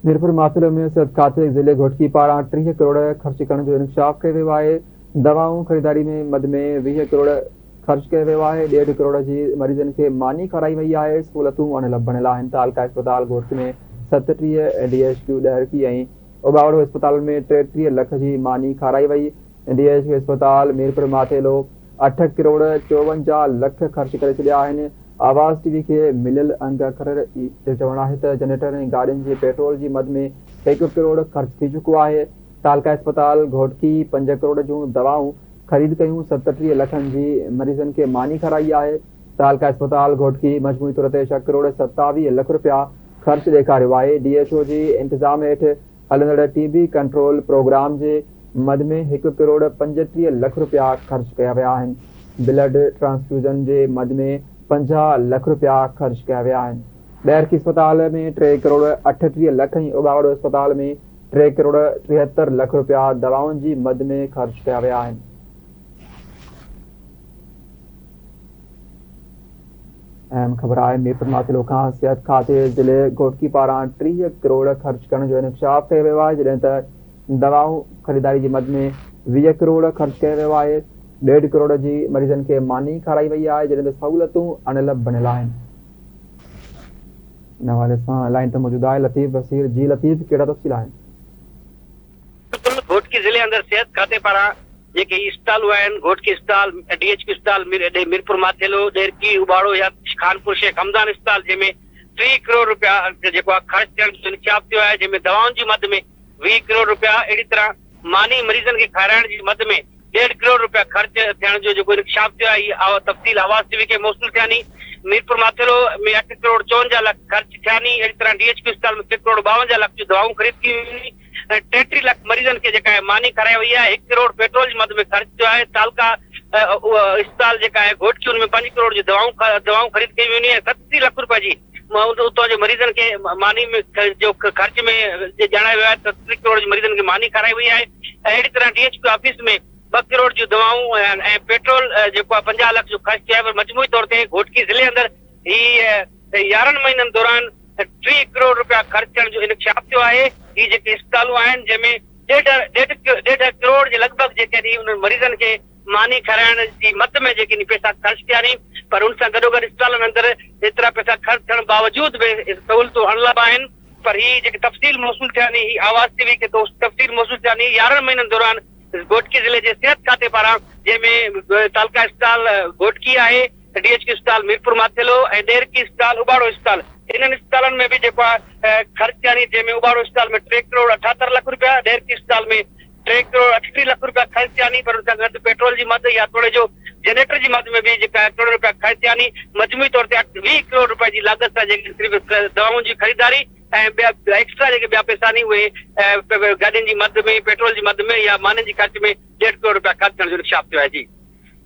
मीरपुर मातल में सिहत खाते ज़िले घोटकी पारां 30 करोड़ ख़र्च करण जो इंकशाफ कयो वियो आहे। दवाऊं ख़रीदारी में मद में 20 करोड़ ख़र्च कयो वियो आहे। 1.5 करोड़ जी मरीज़नि खे मानी खाराई वई आहे। सहूलियतूं अणियल बणियल आहिनि। तालका अस्पताल घोटकी में 37 DHQ ॾहरकी ऐं उबावड़ो अस्पताल में 33 लख जी मानी खाराई वई। DHQ अस्पताल मीरपुर माथेलो 8 करोड़ 54 लख ख़र्च करे छॾिया आहिनि। आवाज़ टीवी के मिलियल अंग अखर चवणु आहे त जनरेटर ऐं गाॾियुनि जे पेट्रोल जी मद में 1 करोड़ ख़र्च थी चुको आहे। तालका अस्पताल घोटकी 5 करोड़ जूं दवाऊं ख़रीद कयूं। 37 लखनि जी मरीज़नि खे मानी खाराई आहे। तालका अस्पताल घोटकी मजमूई तौर ते 6 करोड़ 27 लख रुपया ख़र्च ॾेखारियो आहे। DHO जी इंतिज़ाम हेठि हलंदड़ TB कंट्रोल प्रोग्राम जे मद में 1 करोड़ 35 लख रुपया ख़र्च कया विया आहिनि। ब्लड ट्रांसफ्यूज़न जे मद में 50 लख रुपया ख़र्च कया विया आहिनि। ॾहरकी अस्पताल में 3 करोड़ 38 लख ऐं उबावड़ो अस्पताल में 3 करोड़ 73 लख रुपया दवाउनि जी मद में ख़र्च कया विया आहिनि। अहम ख़बर आहे मीरपुर मातलो खां सिहत खाते ज़िले घोटकी पारां 30 करोड़ ख़र्च करण जो इंकशाफ कयो वियो आहे, जॾहिं त दवाऊं ख़रीदारी जी मद में 20 करोड़ ख़र्च कयो वियो आहे। 1.5 करोड़ जी मरीज़नि खे मानी खाराई वई आहे, जॾहिं त सहूलियतूं अणियल बणियल आहिनि। इन हवाले सां लाइन ते मौजूद आहे लतीफ़ बसीर। जी लतीफ़, कहिड़ा तफ़सील आहिनि? घोटकी ज़िले अंदर सेहत खाते पारां जेके अस्पतालूं आहिनि, घोटकी अस्पताल, DHQ अस्पताल, मीरपुर माथेलो, ॾेरकी, उबाड़ो या खानपुर शेख हमदान अस्पताल, जंहिंमें 3 करोड़ रुपया जेको आहे ख़र्च थियण जो इंकशाफ थियो आहे, जंहिंमें दवाउनि जी मद में 20 करोड़ रुपया, अहिड़ी तरह मानी मरीज़नि खे खाराइण जी मद में 1.5 करोड़ रुपया ख़र्च थियण जो जेको इंकशाफ थियो आहे, इहा तफ़सील आवाज़ टीवी खे मौसूल थियानी। मीरपुर माथेलो में 8 करोड़ 54 लख ख़र्च थियानी। अहिड़ी तरह DHQ अस्पताल में 3 करोड़ 52 लख जी दवाऊं ख़रीद की हुई। 33 लख मरीज़नि खे जेका आहे मानी खाराई वई आहे। 1 करोड़ पेट्रोल जी मद में ख़र्च थियो आहे। तालका अस्पताल जेका आहे घोटकी, उन में 5 करोड़ जी दवाऊं ख़रीद कई वेंदियूं आहिनि। 37 लख रुपए जी उतां जे मरीज़नि खे मानी में जो ख़र्च में ॼाणायो वियो आहे। 37 करोड़ जी मरीज़नि खे मानी खाराई वई आहे। अहिड़ी तरह DHQ ऑफिस में 2 करोड़ जूं दवाऊं ऐं पेट्रोल जेको आहे 50 लख जो ख़र्च थियो आहे। मजमूई तौर ते घोटकी ज़िले अंदर ही 11 महीननि दौरान 3 करोड़ रुपया ख़र्च थियण जो इंकशाफ थियो आहे। ही जेके अस्पतालूं आहिनि, जंहिंमें 1.5 करोड़ जे लॻभॻि जेके उन मरीज़नि खे मानी खाराइण जी मद में जेके पैसा ख़र्च थिया नी, पर उन सां गॾोगॾु अस्पतालनि अंदर एतिरा पैसा ख़र्च थियण बावजूद बि सहूलियतूं अणिलब आहिनि। पर ही जेके तफ़सील मौसूल थिया नी, ही आवाज़ टीवी खे तफ़सील मौसूल थिया नी। 11 महीननि दौरान घोटकी ज़िले जे सिहत खाते पारां, जंहिंमें तालका अस्पताल घोटकी आहे, DHQ अस्पताल मीरपुर माथेलो ऐं ॾेरकी अस्पताल, उबाड़ो अस्पताल, इन्हनि अस्पतालनि में बि जेको आहे ख़र्च थिया नी, जंहिंमें उबाड़ो अस्पताल में 3 करोड़ 78 लख रुपया, ॾेरकी अस्पताल में 3 करोड़ 38 लख रुपया ख़र्च थिया नी। पर उन सां गॾु पेट्रोल जी मद या थोरे जो जनरेटर जी मद में भी जेका करोड़ रुपया ख़र्च थिया नी। मजमूई तौर ते 20 करोड़ रुपए जी लागत सां जेकी सिर्फ़ दवाउनि जी ख़रीदारी ऐं ॿिया एक्स्ट्रा जेके ॿिया पैसा नी, उहे गाॾियुनि जी मद में, पेट्रोल जी मद में या मानी जी ख़र्च में 1.5 करोड़ रुपया ख़र्च थियण जो इंकशाफ थियो आहे। जी।